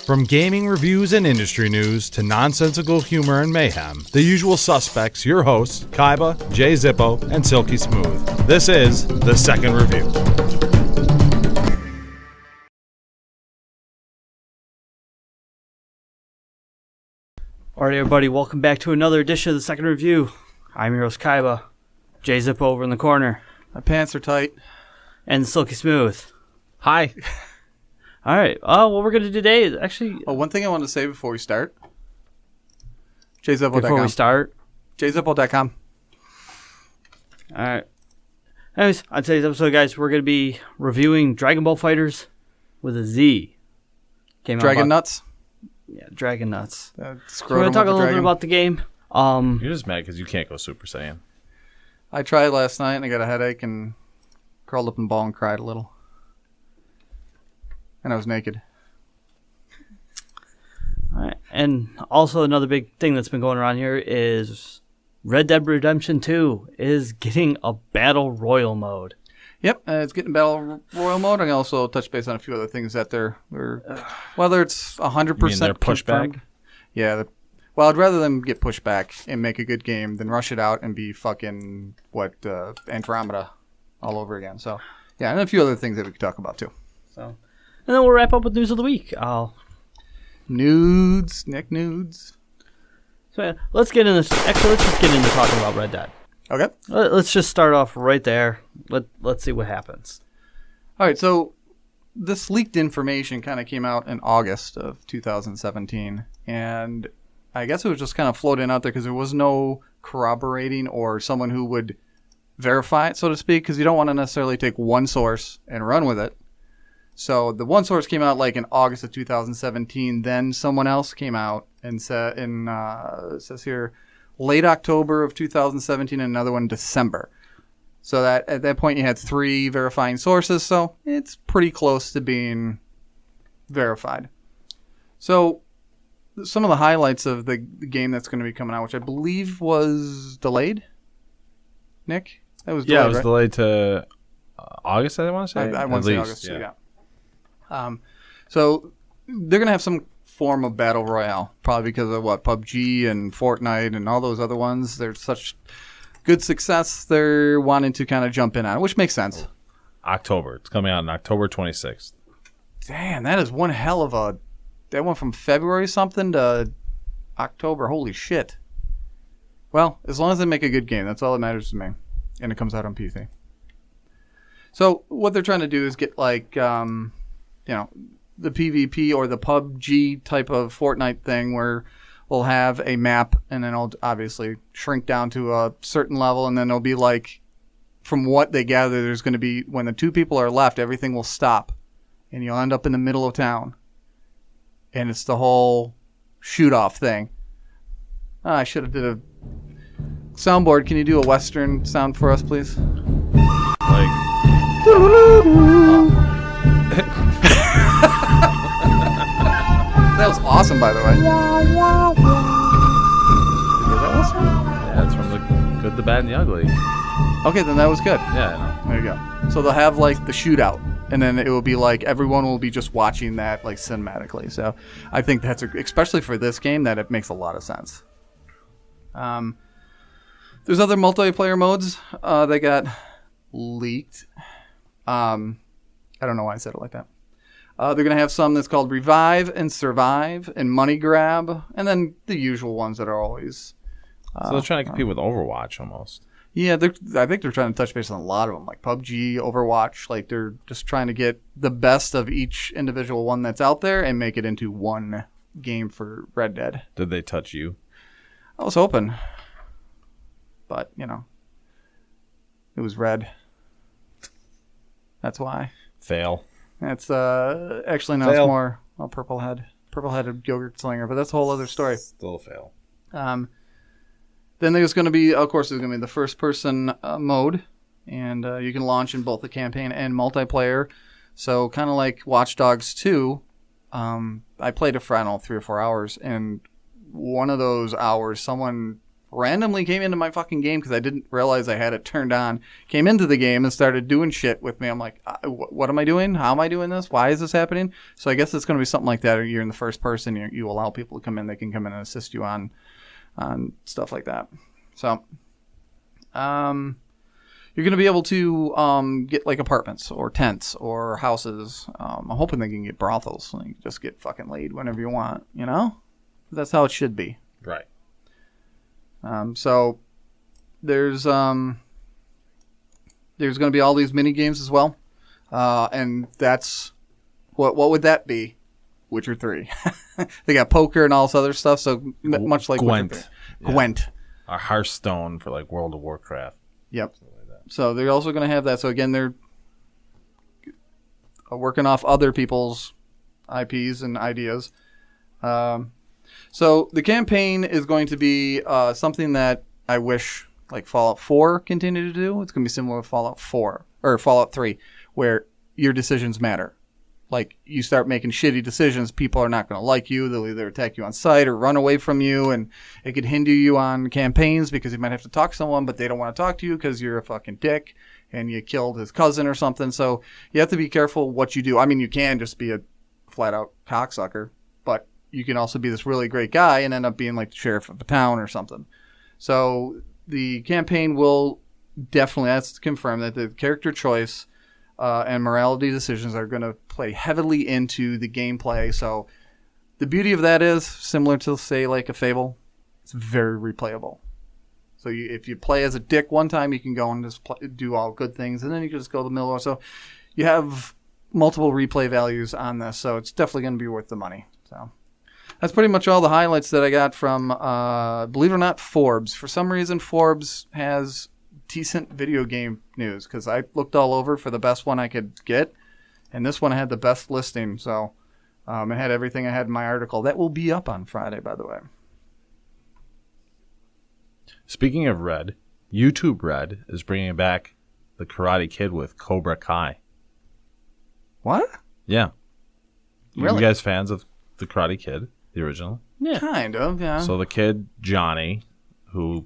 From gaming reviews and industry news to nonsensical humor and mayhem, the usual suspects, your hosts, Kaiba, Zippo, and Silky Smooth. This is The Second Review. Alright everybody, welcome back to another edition of The Second Review. I'm your host Kaiba, Zippo over in the corner. My pants are tight. And Silky Smooth. Hi. Alright, what we're going to do today is actually... one thing I wanted to say before we start. JZippo.com. Before we start. JZippo.com. Alright. Anyways, on today's episode, guys, we're going to be reviewing Dragon Ball FighterZ with a Z. Dragon Nuts? Yeah, Dragon Nuts. So we're going to talk a little bit about the game. You're just mad because you can't go Super Saiyan. I tried last night and I got a headache and curled up in a ball and cried a little. And I was naked. All right. And also another big thing that's been going around here is Red Dead Redemption 2 is getting a Battle Royale mode. Yep, it's getting Battle Royale mode. I can also touch base on a few other things that whether it's 100% they're pushed back? Yeah. Well, I'd rather them get pushed back and make a good game than rush it out and be fucking, Andromeda all over again. So, yeah, and a few other things that we could talk about, too. So, and then we'll wrap up with news of the week. Nudes. Nick nudes. So, yeah, let's get into this. Actually, let's just get into talking about Red Dead. Okay. Let's just start off right there. Let's see what happens. All right, so this leaked information kind of came out in August of 2017, and I guess it was just kind of floating out there because there was no corroborating or someone who would verify it, so to speak, because you don't want to necessarily take one source and run with it. So the one source came out like in August of 2017. Then someone else came out and said, it says here, late October of 2017, and another one in December. So that at that point you had 3 verifying sources, so it's pretty close to being verified. So some of the highlights of the game that's going to be coming out, which I believe was delayed. Nick? That was delayed, it was delayed to August, I want to say. I want to say August, yeah. So they're going to have some form of Battle Royale, probably because of PUBG and Fortnite and all those other ones. They're such good success, they're wanting to kind of jump in on it, which makes sense. October. It's coming out on October 26th. Damn, that is one hell of a... That went from February something to October. Holy shit. Well, as long as they make a good game, that's all that matters to me. And it comes out on PC. So what they're trying to do is get the PvP or the PUBG type of Fortnite thing where we'll have a map and then it'll obviously shrink down to a certain level, and then it'll be like, from what they gather, there's going to be, when the 2 people are left, everything will stop and you'll end up in the middle of town. And it's the whole shoot-off thing. I should have did a soundboard. Can you do a Western sound for us, please? That was awesome, by the way. Yeah, it's from The Good, the Bad, and the Ugly. Okay, then that was good. Yeah, I know. There you go. So they'll have like the shootout, and then it will be like everyone will be just watching that like cinematically. So I think that's especially for this game, that it makes a lot of sense. There's other multiplayer modes that got leaked. I don't know why I said it like that. They're going to have some that's called Revive and Survive and Money Grab, and then the usual ones that are always... So they're trying to compete with Overwatch almost. Yeah, I think they're trying to touch base on a lot of them, like PUBG, Overwatch. Like they're just trying to get the best of each individual one that's out there and make it into one game for Red Dead. Did they touch you? I was hoping. But, it was red. That's why. Fail. It's actually no, it's more purple-headed yogurt slinger, but that's a whole other story. Still a fail. Then there's going to be, of course, there's going to be the first-person mode, and you can launch in both the campaign and multiplayer. So kind of like Watch Dogs 2, I played it for, 3 or 4 hours, and one of those hours, someone randomly came into my fucking game because I didn't realize I had it turned on. Came into the game and started doing shit with me. I'm like, what am I doing? How am I doing this? Why is this happening? So I guess it's going to be something like that. Or you're in the first person. You allow people to come in. They can come in and assist you on stuff like that. So, you're going to be able to get like apartments or tents or houses. I'm hoping they can get brothels. So you can just get fucking laid whenever you want, you know? That's how it should be. Right. So there's going to be all these mini games as well. And that's what would that be? Witcher 3. They got poker and all this other stuff. So much like Gwent. Gwent. Our Hearthstone for like World of Warcraft. Yep. So they're also going to have that. So again, they're working off other people's IPs and ideas. So the campaign is going to be something that I wish like Fallout 4 continued to do. It's going to be similar to Fallout 4 or Fallout 3, where your decisions matter. Like you start making shitty decisions, people are not going to like you. They'll either attack you on sight or run away from you, and it could hinder you on campaigns because you might have to talk to someone, but they don't want to talk to you because you're a fucking dick and you killed his cousin or something. So you have to be careful what you do. I mean, you can just be a flat out cocksucker, but you can also be this really great guy and end up being like the sheriff of a town or something. So the campaign will definitely, that's confirmed, that the character choice and morality decisions are going to play heavily into the gameplay. So the beauty of that is, similar to, say, like a Fable, it's very replayable. So if you play as a dick one time, you can go and just do all good things, and then you can just go to the middle. So you have multiple replay values on this, so it's definitely going to be worth the money. So that's pretty much all the highlights that I got from, believe it or not, Forbes. For some reason, Forbes has decent video game news, because I looked all over for the best one I could get, and this one had the best listing. So it had everything I had in my article. That will be up on Friday, by the way. Speaking of Red, YouTube Red is bringing back the Karate Kid with Cobra Kai. What? Yeah. Really? You guys fans of the Karate Kid, the original? Yeah. Kind of, yeah. So the kid, Johnny, who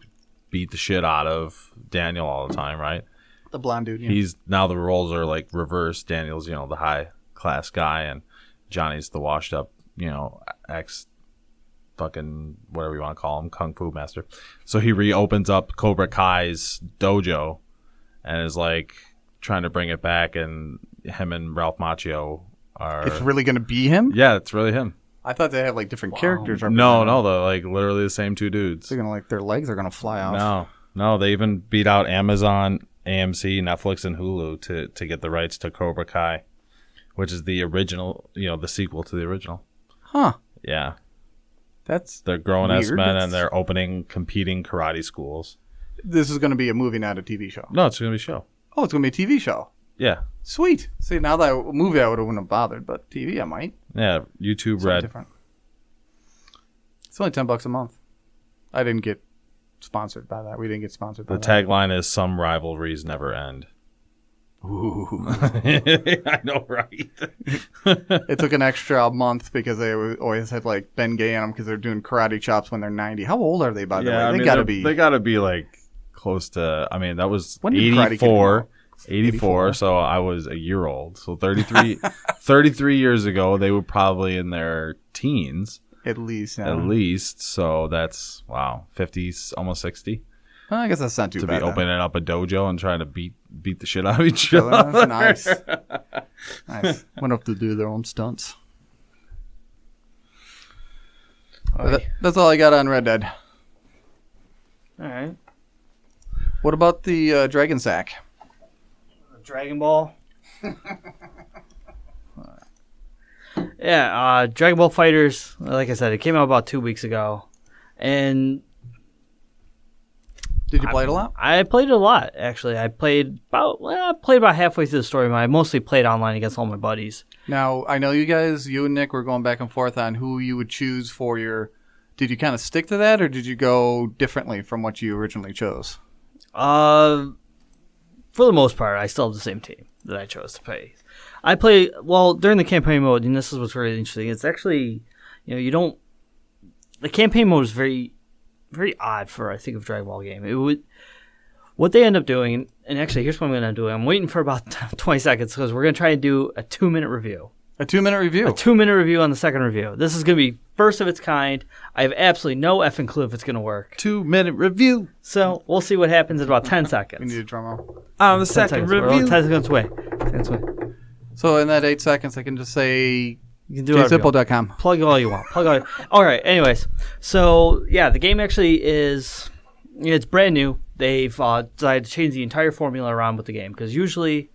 beat the shit out of Daniel all the time, right? The blonde dude. Yeah. He's now the roles are like reversed. Daniel's, the high class guy, and Johnny's the washed up, ex fucking whatever you want to call him, kung fu master. So he reopens up Cobra Kai's dojo and is like trying to bring it back, and him and Ralph Macchio are. It's really going to be him? Yeah, it's really him. I thought they had like different characters. No, they're like literally the same two dudes. They're gonna their legs are gonna fly off. No, they even beat out Amazon, AMC, Netflix, and Hulu to get the rights to Cobra Kai, which is the original, the sequel to the original. Huh. Yeah. They're grown as men, and they're opening competing karate schools. This is going to be a movie, not a TV show. No, it's going to be a show. Oh, it's going to be a TV show. Yeah. Sweet. See, now that a movie I wouldn't have bothered, but TV I might. Yeah, YouTube Red. Different. It's only $10 a month. I didn't get sponsored by that. We didn't get sponsored by that. The tagline is "Some rivalries never end." Ooh. I know, right? It took an extra month because they always had like Ben Gay on them because they're doing karate chops when they're 90. How old are they, by the way? They got to be like close to. I mean, that was when did 84. 84, so I was a year old. So 33 years ago, they were probably in their teens. At least. Yeah. At least. So that's, 50, almost 60. Well, I guess that's not too bad. To be opening up a dojo and trying to beat the shit out of each other. Nice. Nice. Went up to do their own stunts. That's all I got on Red Dead. All right. What about the Dragon Sack? Dragon Ball. Yeah, Dragon Ball FighterZ. Like I said, it came out about 2 weeks ago, and did you play it a lot? I played it a lot, actually. I played about halfway through the story. I mostly played online against all my buddies. Now I know you and Nick were going back and forth on who you would choose for your. Did you kind of stick to that, or did you go differently from what you originally chose? For the most part, I still have the same team that I chose to play. I play, during the campaign mode, and this is what's really interesting. It's actually, the campaign mode is very very odd for, I think, a Dragon Ball game. It would, what they end up doing, and actually, here's what I'm going to do. I'm waiting for about 20 seconds because we're going to try and do a 2-minute review. A 2-minute review? A 2-minute review on the second review. This is going to be first of its kind. I have absolutely no effing clue if it's going to work. 2-minute review. So we'll see what happens in about 10 seconds. We need a drum roll. On the second review. 10 seconds away. 10 seconds away. So in that 8 seconds, I can just say You can do whatever you want. Zippo.com. Plug all you want. All right. Anyways, so yeah, the game actually it's brand new. They've decided to change the entire formula around with the game because usually,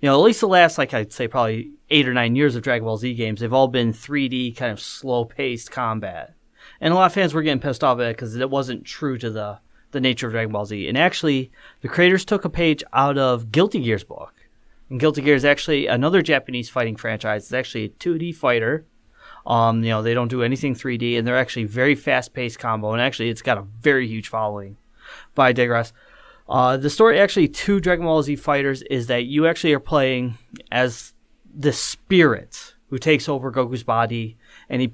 at least the last, like I'd say, probably 8 or 9 years of Dragon Ball Z games, they've all been 3D kind of slow-paced combat, and a lot of fans were getting pissed off at it because it wasn't true to the nature of Dragon Ball Z. And actually, the creators took a page out of Guilty Gear's book. And Guilty Gear is actually another Japanese fighting franchise. It's actually a 2D fighter. They don't do anything 3D, and they're actually very fast-paced combo. And actually, it's got a very huge following. But I digress. The story actually to Dragon Ball Z FighterZ is that you actually are playing as the spirit who takes over Goku's body, and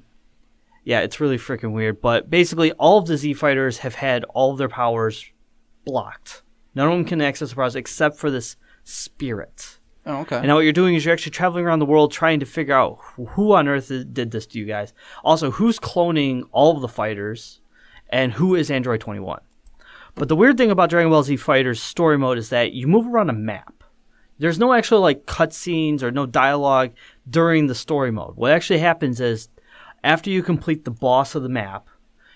it's really freaking weird. But basically, all of the Z fighters have had all of their powers blocked. None of them can access the powers except for this spirit. Oh, okay. And now what you're doing is you're actually traveling around the world trying to figure out who on earth did this to you guys. Also, who's cloning all of the fighters, and who is Android 21. But the weird thing about Dragon Ball Z FighterZ story mode is that you move around a map. There's no actual cutscenes or no dialogue during the story mode. What actually happens is after you complete the boss of the map,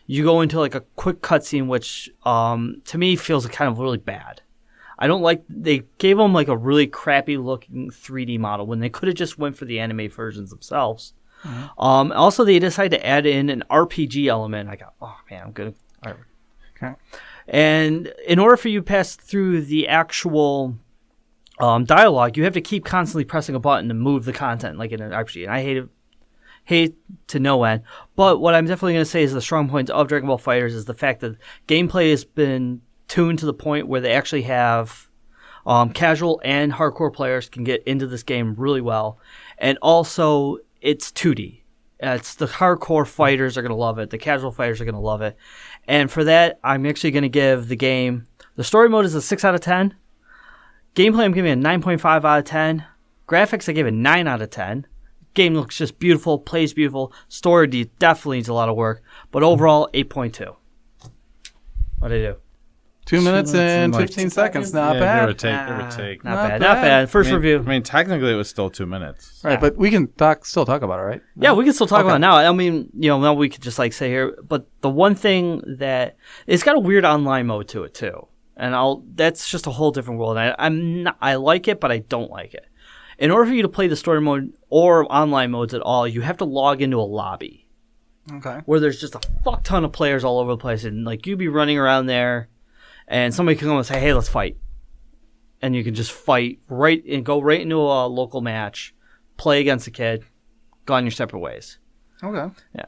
you go into a quick cutscene, which to me feels kind of really bad. I don't like, they gave them a really crappy looking 3D model when they could have just went for the anime versions themselves. Mm-hmm. Also, they decided to add in an RPG element. I go, oh man, I'm good. All right. Okay. And in order for you to pass through the actual dialogue, you have to keep constantly pressing a button to move the content like in an RPG. And I hate to no end. But what I'm definitely going to say is the strong points of Dragon Ball FighterZ is the fact that gameplay has been tuned to the point where they actually have casual and hardcore players can get into this game really well. And also, it's 2D. It's the hardcore fighters are going to love it. The casual fighters are going to love it. And for that, I'm actually going to give the game... The story mode is a 6 out of 10. Gameplay, I'm giving a 9.5 out of 10. Graphics, I give a 9 out of 10. Game looks just beautiful, plays beautiful. Story definitely needs a lot of work. But overall, 8.2. What'd I do? 2 minutes and 15 seconds. Not bad. Give or take. Not bad. First review. I mean, technically, it was still 2 minutes. Right, but we can still talk about it, right? Yeah, we can still talk about it now. I mean, now we could just say here. But the one thing that it's got a weird online mode to it too, and that's just a whole different world. I like it, but I don't like it. In order for you to play the story mode or online modes at all, you have to log into a lobby. Okay. Where there's just a fuck ton of players all over the place, and you'd be running around there. And somebody can come and say, hey, let's fight. And you can just fight go right into a local match, play against a kid, go on your separate ways. Okay. Yeah.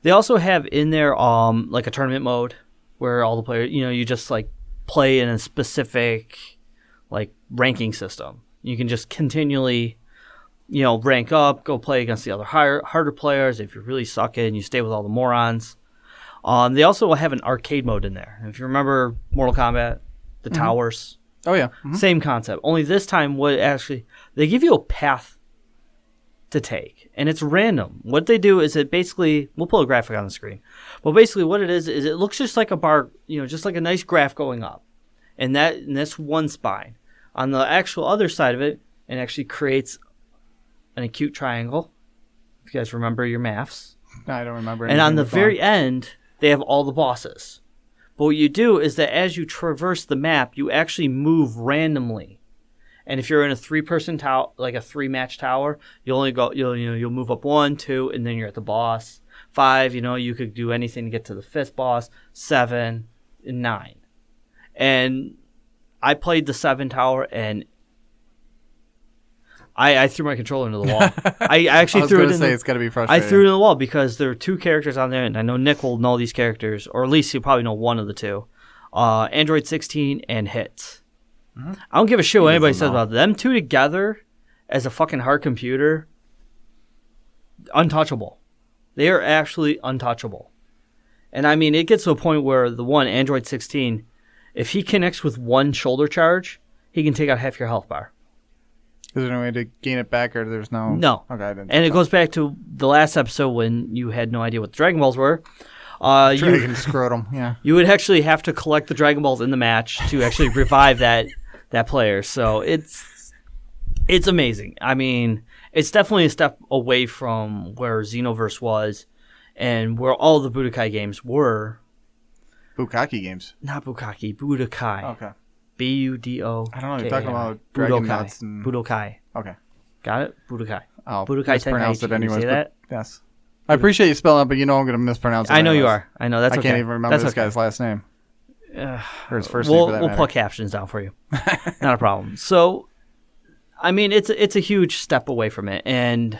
They also have in there a tournament mode where all the players, you just play in a specific ranking system. You can just continually, rank up, go play against the other harder players. If you're really sucking, you stay with all the morons. They also have an arcade mode in there. If you remember Mortal Kombat, the towers. Oh, yeah. Mm-hmm. Same concept. Only this time, they give you a path to take, and it's random. What they do is it basically, we'll pull a graphic on the screen, but basically what it is it looks just like a bar, just like a nice graph going up, and that's one spine. On the actual other side of it, it actually creates an acute triangle. If you guys remember your maths. I don't remember. And on the very end, they have all the bosses. But what you do is that as you traverse the map, you actually move randomly. And if you're in a 3-person tower, like a 3-match tower, you only go, you'll move up 1, 2, and then you're at the boss. 5, you could do anything to get to the 5th boss. 7, and 9. And I played the 7 tower, and I threw my controller into the wall. I actually threw it in. It's gotta be frustrating. I threw it in the wall because there are 2 characters on there, and I know Nick will know these characters, or at least he'll probably know one of the 2. Android 16 and Hits. Mm-hmm. I don't give a shit what anybody says about them 2 together as a fucking hard computer. Untouchable. They are actually untouchable. And I mean, it gets to a point where the one, Android 16, if he connects with one shoulder charge, he can take out half your health bar. Is there any way to gain it back, or there's no? No. Okay, I didn't. And it goes back to the last episode when you had no idea what the Dragon Balls were. Dragon scrotum, yeah. You would actually have to collect the Dragon Balls in the match to actually revive that player. So it's amazing. I mean, it's definitely a step away from where Xenoverse was and where all the Budokai games were. Bukaki games. Not Bukaki, Budokai. Okay. Budo. I don't know. You're talking about Dragon Nuts and... Budokai. Okay. got it? Budokai. I'll Budokai mispronounce it Tenkaichi. anyways. Say But that? yes. I appreciate you spelling it, but you know I'm going to mispronounce it. I know you anyways. are. I know. That's I okay. can't even remember That's this okay. guy's last name. Or his first we'll, name, for that We'll matter. put captions down for you. Not a problem. So, I mean, it's a huge step away from it. And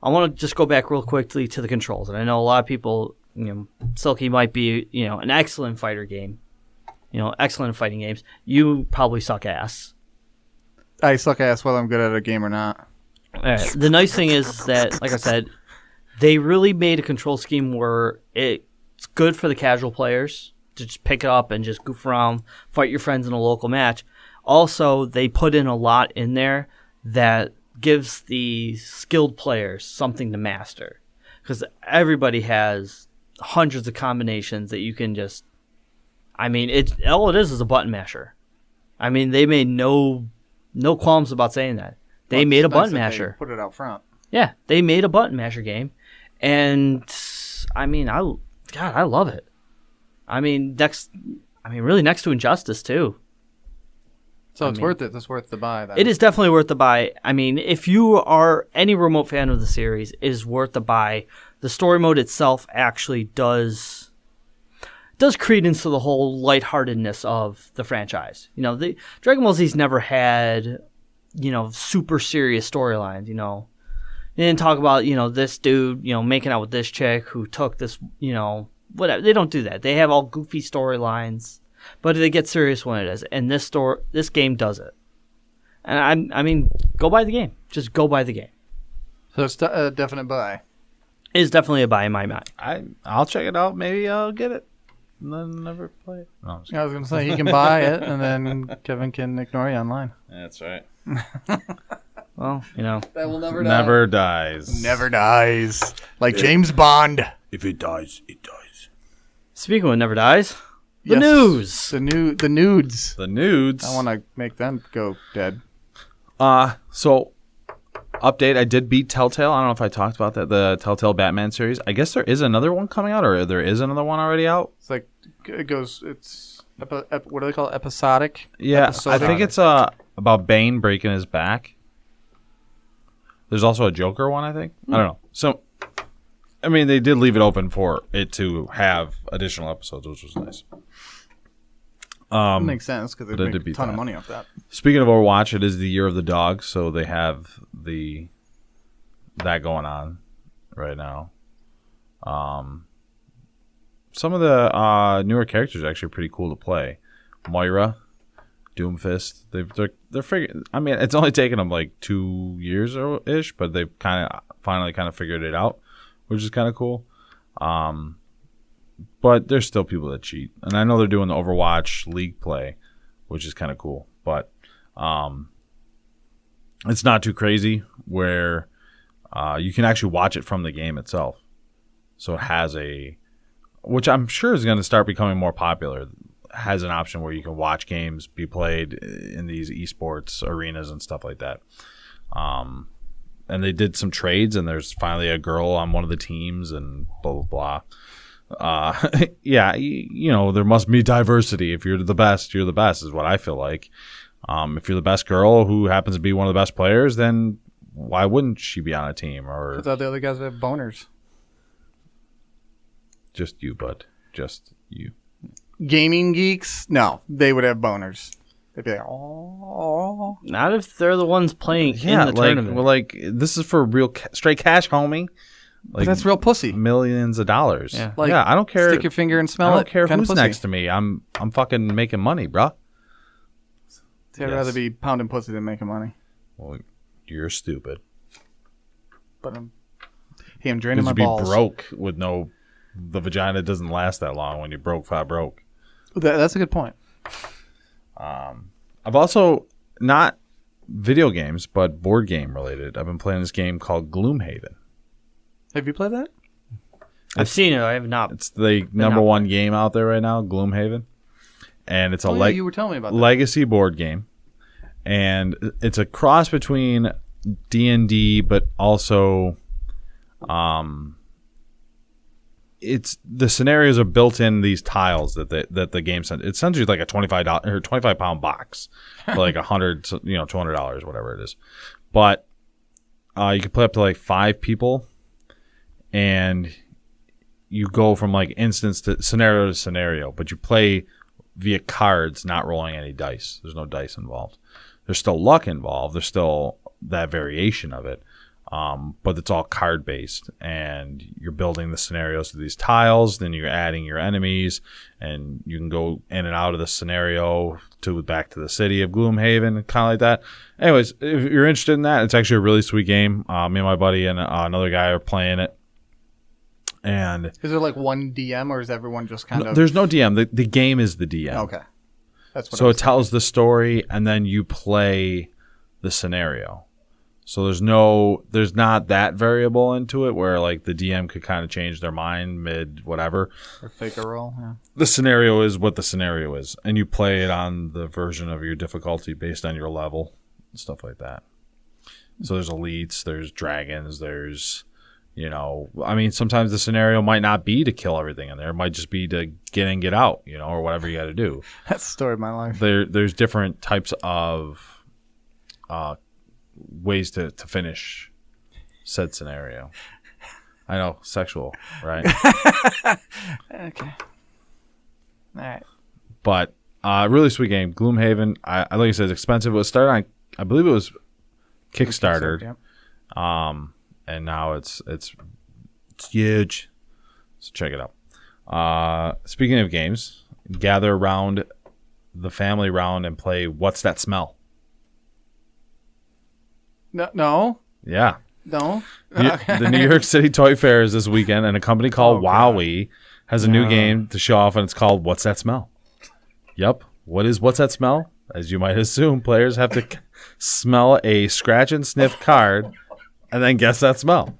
I want to just go back real quickly to the controls. And I know a lot of people, Silky might be, an excellent fighter game. Excellent fighting games. You probably suck ass. I suck ass whether I'm good at a game or not. The nice thing is that, like I said, they really made a control scheme where it's good for the casual players to just pick it up and just goof around, fight your friends in a local match. Also, they put in a lot in there that gives the skilled players something to master. Because everybody has hundreds of combinations that you can just... I mean, all it is a button masher. I mean, they made no qualms about saying that. They made a button masher. Put it out front. Yeah, they made a button masher game, and I mean, I love it. I mean, really next to Injustice too. So it's worth it. It's worth the buy. Then. It is definitely worth the buy. I mean, if you are any remote fan of the series, it is worth the buy. The story mode itself actually does credence to the whole lightheartedness of the franchise. The Dragon Ball Z's never had, super serious storylines. They didn't talk about, this dude, making out with this chick who took this, whatever. They don't do that. They have all goofy storylines, but they get serious when it is. And this game does it. And I mean, go buy the game. Just go buy the game. So it's a definite buy. It is definitely a buy in my mind. I'll check it out. Maybe I'll get it. And then never play it. No, I'm just I was going to say he can buy it, and then Kevin can ignore you online. That's right. Well, That will never die. Never dies. Never dies. Like James Bond. If it dies, it dies. speaking of Never Dies, the Yes. news. The nudes. The nudes. I want to make them go dead. So update, I did beat Telltale. I don't know if I talked about that, the Telltale Batman series. I guess there is another one coming out, or there is another one already out. It's like, it goes, it's, what do they call it? Episodic? Yeah, Episodic. I think it's about Bane breaking his back. There's also a Joker one, I think. I don't know. So, I mean, they did leave it open for it to have additional episodes, which was nice. That makes sense, because they but I make did a beat ton of that. money off that. Speaking of Overwatch, it is the year of the dog, so they have that going on right now. Some of the newer characters are actually pretty cool to play. Moira, Doomfist, they're figuring. I mean, it's only taken them like 2 years or ish, but they've finally figured it out, which is kind of cool. But there's still people that cheat, and I know they're doing the Overwatch League play, which is kind of cool. But it's not too crazy where you can actually watch it from the game itself. So it has which I'm sure is going to start becoming more popular, has an option where you can watch games be played in these esports arenas and stuff like that. And they did some trades, and there's finally a girl on one of the teams, and blah, blah, blah. Yeah, there must be diversity. If you're the best, you're the best, is what I feel like. If you're the best girl who happens to be one of the best players, then why wouldn't she be on a team? Or I thought the other guys would have boners. just you, bud. Just you. Gaming geeks? No, they would have boners. They'd be like, oh. Not if they're the ones playing Yeah, in the tournament. this is for real straight cash, homie. But that's real pussy. Millions of dollars. Yeah. Like, I don't care. Stick your finger and smell I it. don't care Kinda who's pussy. next to me. I'm fucking making money, bro. See, I'd Yes. rather be pounding pussy than making money. Well, you're stupid. But I'm draining Because my you'd be balls. broke with no the vagina doesn't last that long when you broke. That's a good point. I've also, not video games, but board game related. I've been playing this game called Gloomhaven. Have you played that? I've seen it. I have not. It's the number one game out there right now, Gloomhaven. And it's a you were telling me about that. legacy board game. And it's a cross between D&D, but also it's the scenarios are built in these tiles that the game sends. It sends you like a $25 or 25-pound box for like $100, $200, whatever it is. But you can play up to like 5 people, and you go from like instance to scenario, but you play via cards, not rolling any dice. There's no dice involved. There's still luck involved. There's still that variation of it. But it's all card based, and you're building the scenarios to these tiles. Then you're adding your enemies, and you can go in and out of the scenario to back to the city of Gloomhaven, kind of like that. Anyways, if you're interested in that, it's actually a really sweet game. Me and my buddy and another guy are playing it. And is there like one DM, or is everyone just kind of? There's no DM. The game is the DM. Okay, that's what. So it tells the story, and then you play the scenario. So there's not that variable into it where like the DM could kind of change their mind mid whatever. Or fake a roll. Yeah. The scenario is what the scenario is, and you play it on the version of your difficulty based on your level and stuff like that. So there's elites, there's dragons, there's sometimes the scenario might not be to kill everything in there. It might just be to get in, get out, or whatever you got to do. That's the story of my life. There's different types of ways to finish said scenario. I know, sexual, right? Okay. All right. But really sweet game. Gloomhaven, I like I said, it's expensive. It was started on, I believe it was Kickstarter. Yep. And now it's huge. So check it out. Speaking of games, gather around the family round and play What's That Smell? No. Yeah. No. The New York City Toy Fair is this weekend, and a company called Wowie has a new game to show off, and it's called What's That Smell? Yep. What is What's That Smell? As you might assume, players have to smell a scratch and sniff card and then guess that smell.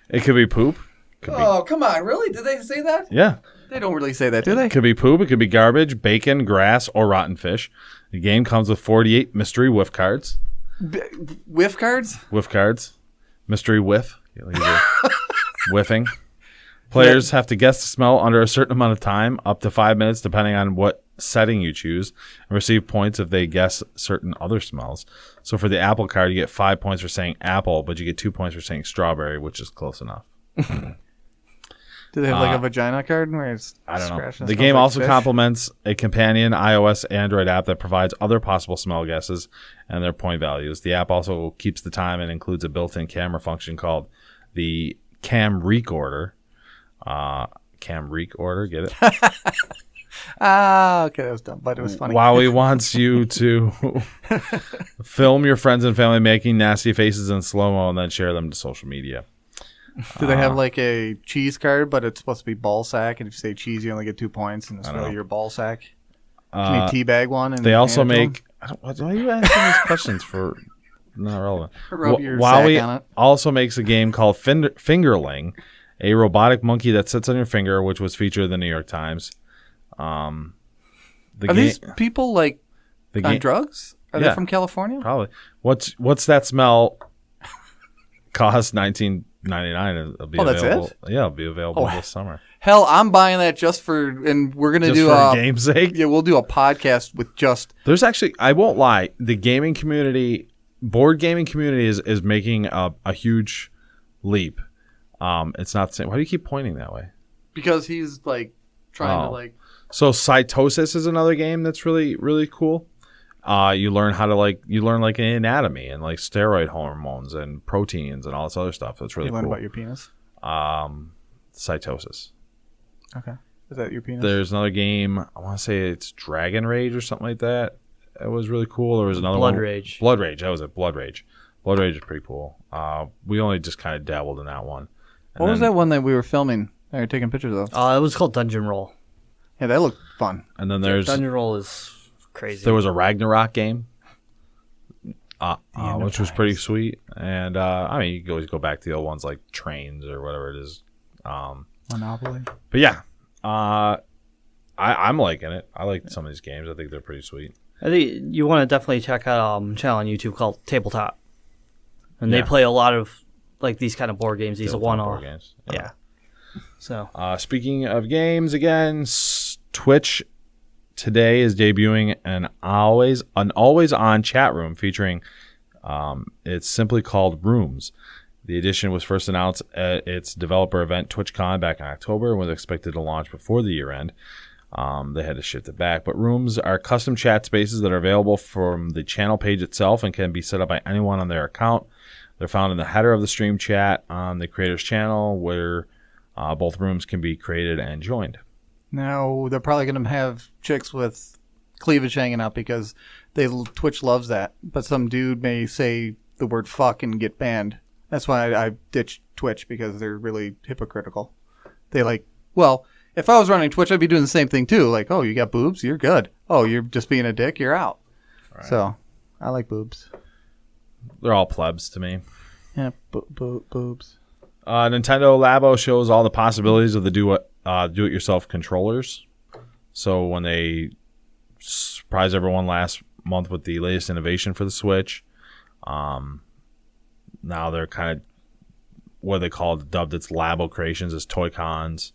It could be poop. Come on. Really? Did they say that? Yeah. They don't really say that, do they? It could be poop. It could be garbage, bacon, grass, or rotten fish. The game comes with 48 mystery whiff cards. Whiff cards? Whiff cards. Mystery whiff. Whiffing. Players have to guess the smell under a certain amount of time, up to 5 minutes, depending on what setting you choose, and receive points if they guess certain other smells. So for the apple card, you get 5 points for saying apple, but you get 2 points for saying strawberry, which is close enough. Do they have like a vagina card where it's I don't know. scratched and The smells game like also fish? complements a companion iOS Android app that provides other possible smell guesses and their point values. The app also keeps the time and includes a built-in camera function called the Cam Recorder. Cam Recorder, get it? Okay, that was dumb, but it was funny. Wowie wants you to film your friends and family making nasty faces in slow-mo and then share them to social media. Do they have like a cheese card, but it's supposed to be ball sack, and if you say cheese, you only get 2 points, and it's really your ball sack? Can you teabag one? And They also hand it to make... Why are you asking these questions for... Not relevant. Rub your Wowie sack on it. also makes a game called Fingerling, a robotic monkey that sits on your finger, which was featured in the New York Times. Are these people like on drugs? Are they from California? Probably. What's that smell? Costs $19.99. It'll be available. That's it? Yeah, it'll be available this summer. Hell, I'm buying that just for, and we're gonna Just do for a game's sake. Yeah, we'll do a podcast with just. There's actually, I won't lie, the gaming community, board gaming community is making a huge leap. It's not the same. Why do you keep pointing that way? Because he's like trying to like. So Cytosis is another game that's really, really cool. You learn how to you learn like anatomy and like steroid hormones and proteins and all this other stuff. That's really You cool. learn about your penis. Cytosis. Okay, is that your penis? There's another game. I want to say it's Dragon Rage or something like that. It was really cool. There was another Blood one. Rage. Blood Rage. That was it. Blood Rage. Blood Rage is pretty cool. We only just kind of dabbled in that one. What was that one that we were filming? They're taking pictures of. It was called Dungeon Roll. Yeah, that looked fun. And then there's Dungeon Roll is crazy. there was a Ragnarok game, which was pretty sweet. And I mean, you can always go back to the old ones like Trains or whatever it is. Monopoly. But yeah, I'm liking it. I like some of these games. I think they're pretty sweet. I think you want to definitely check out a channel on YouTube called Tabletop, and they Yeah. play a lot of like these kind of board games. These are Tabletop one-off. board games. Yeah. So Speaking of games, again, Twitch today is debuting an always on chat room featuring. It's simply called Rooms. The edition was first announced at its developer event TwitchCon back in October and was expected to launch before the year end. They had to shift it back. But Rooms are custom chat spaces that are available from the channel page itself and can be set up by anyone on their account. They're found in the header of the stream chat on the creator's channel, where both rooms can be created and joined. Now, they're probably going to have chicks with cleavage hanging out because Twitch loves that. But some dude may say the word fuck and get banned. That's why I ditched Twitch, because they're really hypocritical. They well, if I was running Twitch, I'd be doing the same thing too. Like, oh, you got boobs? You're good. Oh, you're just being a dick? You're out. Right. So, I like boobs. They're all plebs to me. Yeah, boobs. Nintendo Labo shows all the possibilities of the do-it-yourself controllers. So when they surprised everyone last month with the latest innovation for the Switch, now they're kind of what they call it, dubbed its Labo creations as Toy Cons.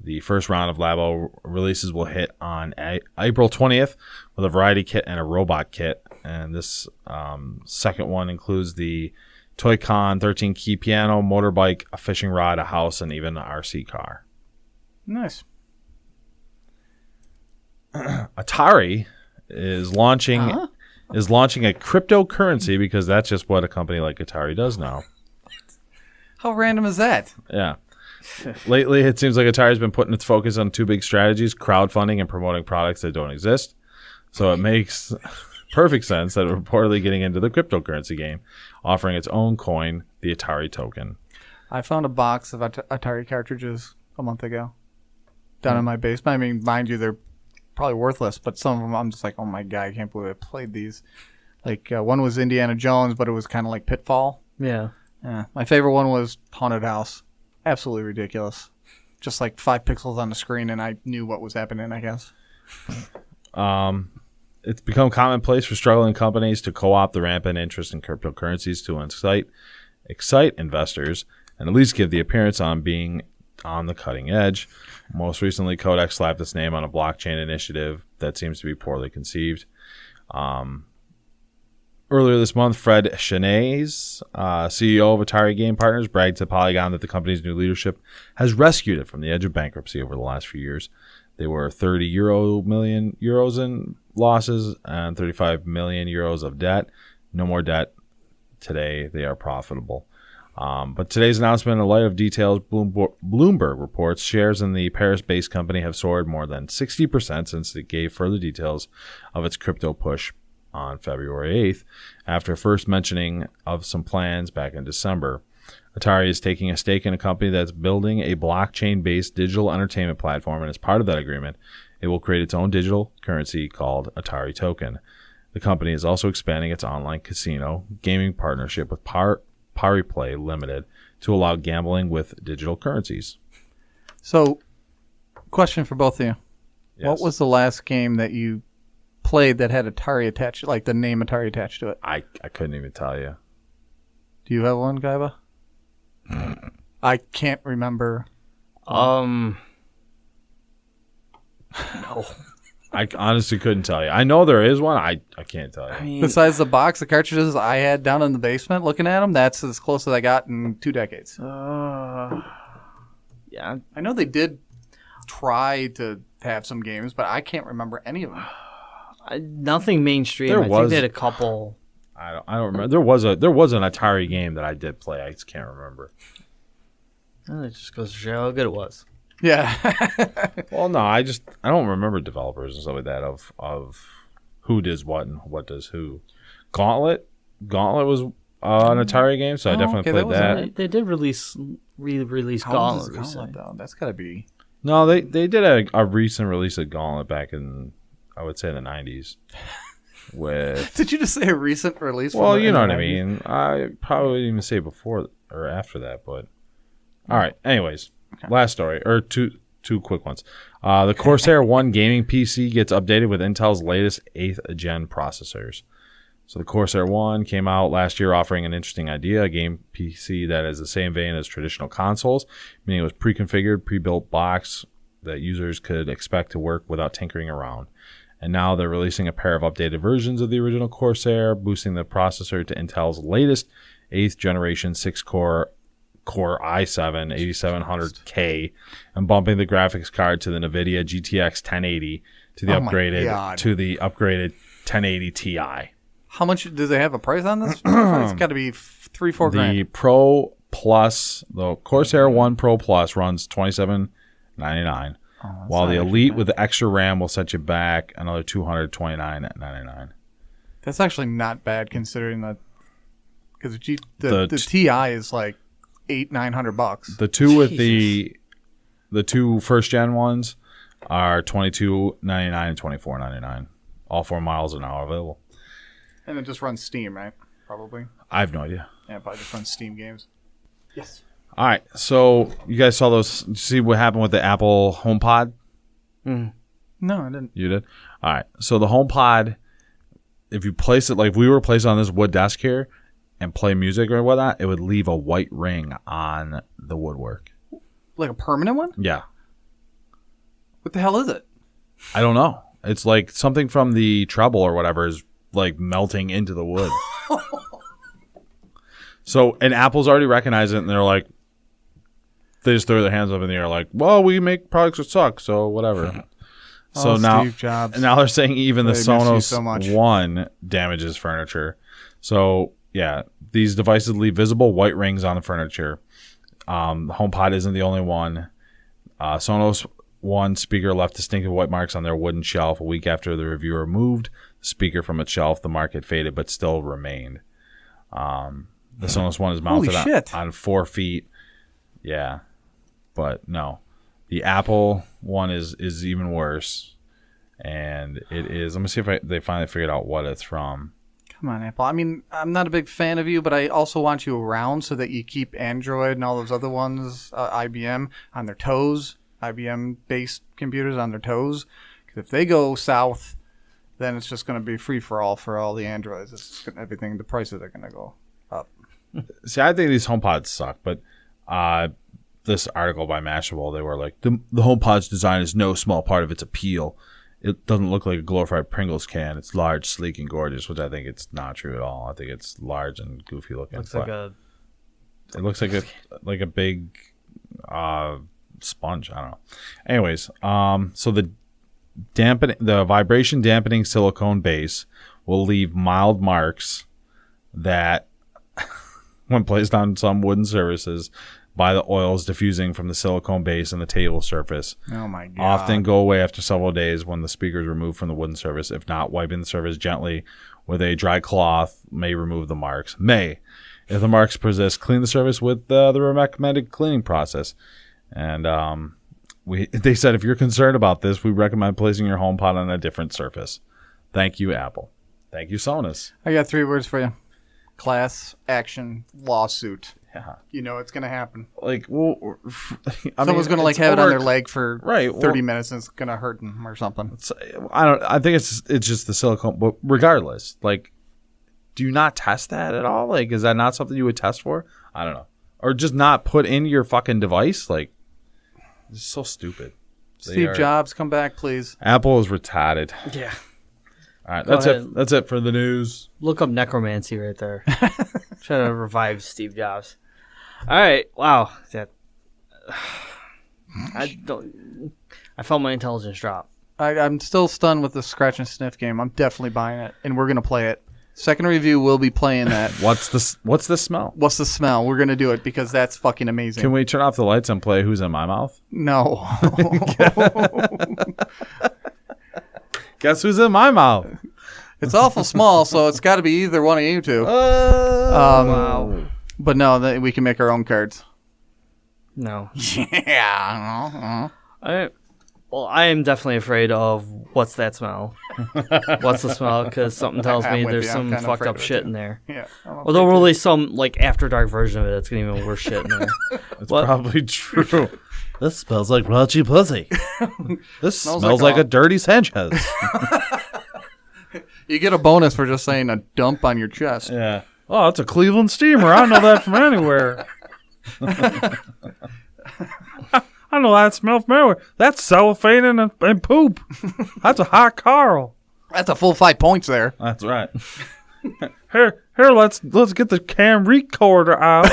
The first round of Labo releases will hit on April 20th with a variety kit and a robot kit. And this second one includes the Toy-Con 13-key piano, motorbike, a fishing rod, a house, and even an RC car. Nice. Atari is launching a cryptocurrency because that's just what a company like Atari does now. How random is that? Yeah. Lately, it seems like Atari's been putting its focus on two big strategies, crowdfunding and promoting products that don't exist. So it makes perfect sense that we're reportedly getting into the cryptocurrency game, offering its own coin, the Atari token. I found a box of Atari cartridges a month ago down in my basement. I mean, mind you, they're probably worthless, but some of them I'm just like, oh my God, I can't believe I played these. Like, one was Indiana Jones, but it was kind of like Pitfall. yeah. Yeah. My favorite one was Haunted House. Absolutely ridiculous. Just like 5 pixels on the screen, and I knew what was happening, I guess. It's become commonplace for struggling companies to co-opt the rampant interest in cryptocurrencies to excite investors and at least give the appearance on being on the cutting edge. Most recently, Kodak slapped its name on a blockchain initiative that seems to be poorly conceived. Earlier this month, Fred Chenays, CEO of Atari Game Partners, bragged to Polygon that the company's new leadership has rescued it from the edge of bankruptcy over the last few years. They were 30 million euros in losses and 35 million euros of debt. No more debt. Today, they are profitable. But today's announcement, in light of details, Bloomberg reports shares in the Paris-based company have soared more than 60% since it gave further details of its crypto push on February 8th, after first mentioning of some plans back in December. Atari is taking a stake in a company that's building a blockchain-based digital entertainment platform, and as part of that agreement, it will create its own digital currency called Atari Token. The company is also expanding its online casino gaming partnership with Pariplay Limited to allow gambling with digital currencies. So, question for both of you. Yes. What was the last game that you played that had Atari attached, like the name Atari attached to it? I couldn't even tell you. Do you have one, Kaiba? I can't remember. No. I honestly couldn't tell you. I know there is one. I can't tell you. I mean, Besides the box of cartridges I had down in the basement looking at them, that's as close as I got in 2 decades. yeah. I know they did try to have some games, but I can't remember any of them. Nothing mainstream. There I think was- they had a couple. I don't remember. There was an Atari game that I did play. I just can't remember. It just goes to show how good it was. Yeah. Well, no, I don't remember developers and stuff like that of who does what and what does who. Gauntlet was an Atari game, so I definitely okay, played that that. was They did release re-release How old is Gauntlet Gauntlet, recently. though? That's got to be... No, they did a recent release of Gauntlet back in, I would say, the 90s. With Did you just say a recent release? well, you know what I mean. I probably didn't even say before or after that, but all right. Anyways, last story or two quick ones. The Corsair One gaming PC gets updated with Intel's latest 8th gen processors. So the Corsair One came out last year offering an interesting idea, a game PC that is the same vein as traditional consoles, meaning it was pre-configured, pre-built box that users could expect to work without tinkering around. And now they're releasing a pair of updated versions of the original Corsair, boosting the processor to Intel's latest 8th generation 6-core i7 8700K and bumping the graphics card to the NVIDIA GTX 1080 to the upgraded 1080 Ti. How much do they have a price on this? It's got to be $3-4 grand. The Pro Plus, the Corsair One Pro Plus runs $27.99, while the Elite with the extra RAM will set you back another $229.99. That's actually not bad considering that, because the Ti is like $800-900. The two with the two first gen ones are $22.99 and $24.99. All 4 miles an hour available. And it just runs Steam, right? Probably. I have no idea. Yeah, it probably just runs Steam games. Yes. All right, so you guys saw those? Did you see what happened with the Apple HomePod? No, I didn't. You did? All right, so the HomePod, if you place it, like if we were placed on this wood desk here and play music or whatnot, it would leave a white ring on the woodwork. Like a permanent one? Yeah. What the hell is it? I don't know. It's like something from the treble or whatever is like melting into the wood. So, and Apple's already recognized it, and they're like, they just throw their hands up in the air like, well, we make products that suck, so whatever. So now, Steve Jobs. and now they're saying even the They miss you Sonos so much. One damages furniture. So yeah, these devices leave visible white rings on the furniture. HomePod isn't the only one. Sonos One speaker left distinctive white marks on their wooden shelf a week after the reviewer moved the speaker from its shelf. The mark had faded, but still remained. The Sonos One is mounted on 4 feet. Yeah, but no, the Apple one is even worse, and it is. Let me see if they finally figured out what it's from. Come on, Apple. I mean, I'm not a big fan of you, but I also want you around so that you keep Android and all those other ones, IBM, on their toes. IBM-based computers on their toes. Because if they go south, then it's just going to be free for all the Androids. It's everything. The prices are going to go up. See, I think these HomePods suck, but this article by Mashable, they were like, the HomePod's design is no small part of its appeal. It doesn't look like a glorified Pringles can. It's large, sleek, and gorgeous, which I think it's not true at all. I think it's large and goofy looking. It looks like a big sponge. I don't know. Anyways, so the vibration dampening silicone base will leave mild marks that, when placed on some wooden surfaces by the oils diffusing from the silicone base and the table surface, Oh my god! often go away after several days when the speaker is removed from the wooden surface. If not, wiping the surface gently with a dry cloth may remove the marks. If the marks persist, clean the surface with the recommended cleaning process. And they said, if you're concerned about this, we recommend placing your HomePod on a different surface. Thank you, Apple. Thank you, Sonos. I got 3 words for you: class action lawsuit. Yeah. You know it's going to happen. Like, well, Someone's going to have it on their leg for Right, 30 minutes, and it's going to hurt them or something. I think it's just the silicone. But regardless, like, do you not test that at all? Like, is that not something you would test for? I don't know. Or just not put in your fucking device? Like, it's so stupid. Steve Jobs, come back, please. Apple is retarded. Yeah. All right, Go that's ahead. it. That's it for the news. Look up necromancy right there. Trying to revive Steve Jobs. All right. Wow. I felt my intelligence drop. I'm still stunned with the scratch and sniff game. I'm definitely buying it, and we're going to play it. Second review, we'll be playing that. What's the smell? What's the smell? We're going to do it because that's fucking amazing. Can we turn off the lights and play Who's in My Mouth? No. Guess who's in my mouth? It's awful small, so it's got to be either one of you two. Wow. But no, we can make our own cards. No. Yeah. I am definitely afraid of what's that smell. What's the smell? Because something tells me I'm with there's you. I'm some kinda fucked afraid up of it, shit too. in there. Yeah. Or they'll release some like after dark version of it that's gonna be even worse shit in there. It's What? probably true. This smells like raunchy pussy. This smells like like a- a dirty Sanchez. You get a bonus for just saying a dump on your chest. Yeah. Oh, it's a Cleveland steamer. I know that from anywhere. I know that smell from anywhere. That's cellophane and poop. That's a hot Carl. That's a full 5 points there. That's right. Here, let's get the cam recorder out.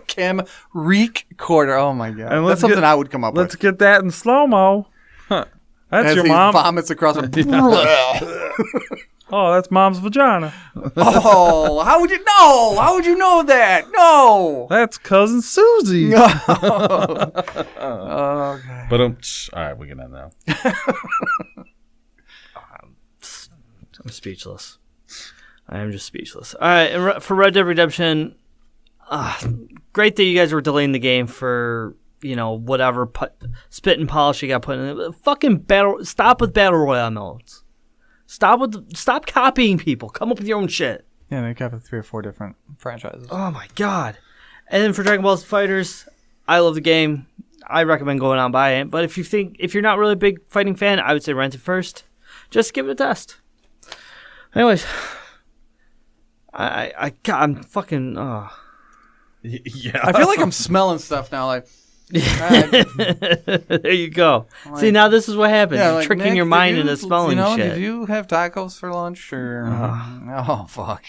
Cam recorder. Oh my god. And That's something I would come up Let's with. get that in slow mo. That's As your he mom. vomits across a. Oh, that's mom's vagina. Oh, how would you know? How would you know that? No. That's cousin Susie. Okay. But all right, we can end now. I'm speechless. I am just speechless. All right, and for Red Dead Redemption, great that you guys were delaying the game for whatever spit and polish you got put in it. Fucking stop with battle royale modes. Stop copying people. Come up with your own shit. Yeah, they got 3 or 4 different franchises. Oh my god. And then for Dragon Ball FighterZ, I love the game. I recommend going on by it. But if you're not really a big fighting fan, I would say rent it first. Just give it a test. Anyways, I'm fucking. Yeah. I feel like I'm smelling stuff now. Like, There you go. See, now this is what happens. yeah, You're like, tricking Nick, your mind into smelling shit. Did you have tacos for lunch or? Oh fuck.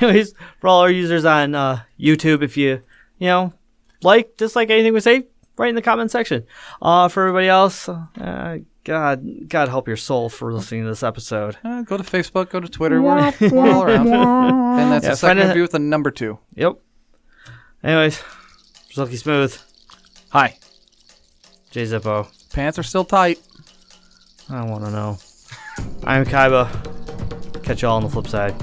Anyways, for all our users on YouTube, if you dislike anything we say, write in the comment section. For everybody else, God help your soul for listening to this episode. Go to Facebook, go to Twitter. We're all around. And that's the second review with the number 2. Yep. Anyways, Silky Smooth. Hi. J Zippo. Pants are still tight. I don't want to know. I'm Kaiba. Catch y'all on the flip side.